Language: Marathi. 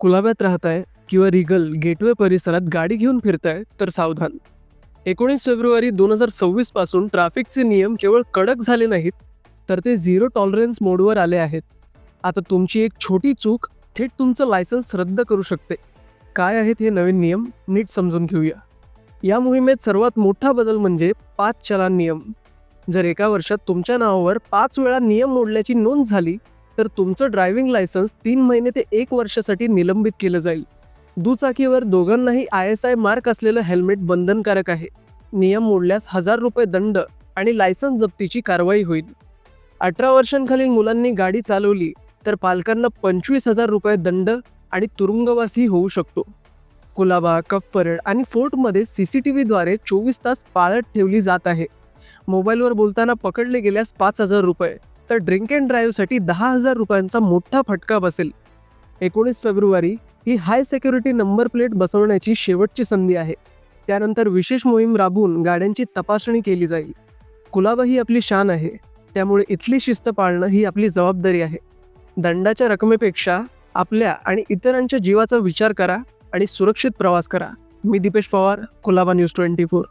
कुलाब्यात राहताय किंवा रिगल गेटवे परिसरात गाडी घेऊन फिरताय तर सावधान. 19 फेब्रुवारी 2026 पासून ट्रॅफिकचे नियम केवळ कडक झाले नाहीत, तर ते झिरो टॉलरन्स मोडवर आले आहेत. आता तुमची एक छोटी चूक थेट तुमचं लायसन्स रद्द करू शकते. काय आहेत हे नवीन नियम, नीट समजून घेऊया. या मोहिमेत सर्वात मोठा बदल म्हणजे 5 चलान नियम. जर एका वर्षात तुमच्या नावावर 5 वेळा नियम मोडल्याची नोंद झाली तर तुमचं ड्रायव्हिंग लायसन्स 3 महिने ते 1 वर्षासाठी निलंबित केलं जाईल. दुचाकीवर दोघांनाही ISI मार्क असलेलं हेल्मेट बंधनकारक आहे. नियम मोडल्यास ₹1000 दंड आणि लायसन्स जप्तीची कारवाई होईल. 18 वर्षांखालील मुलांनी गाडी चालवली तर पालकांना ₹25,000 दंड आणि तुरुंगवासही होऊ शकतो. कुलाबा, कफ परेड आणि फोर्टमध्ये CCTVद्वारे 24 तास पाळत ठेवली जात आहे. मोबाईलवर बोलताना पकडले गेल्यास ₹5,000 तर ड्रिंक अँड ड्राईव्हसाठी ₹10,000 मोठा फटका बसेल. 19 फेब्रुवारी ही हाय सिक्युरिटी नंबर प्लेट बसवण्याची शेवटची संधी आहे. त्यानंतर विशेष मोहीम राबवून गाड्यांची तपासणी केली जाईल. कुलाबा ही आपली शान आहे, त्यामुळे इथली शिस्त पाळणं ही आपली जबाबदारी आहे. दंडाच्या रकमेपेक्षा आपल्या आणि इतरांच्या जीवाचा विचार करा आणि सुरक्षित प्रवास करा. मी दीपेश पवार, कुलाबा न्यूज 24.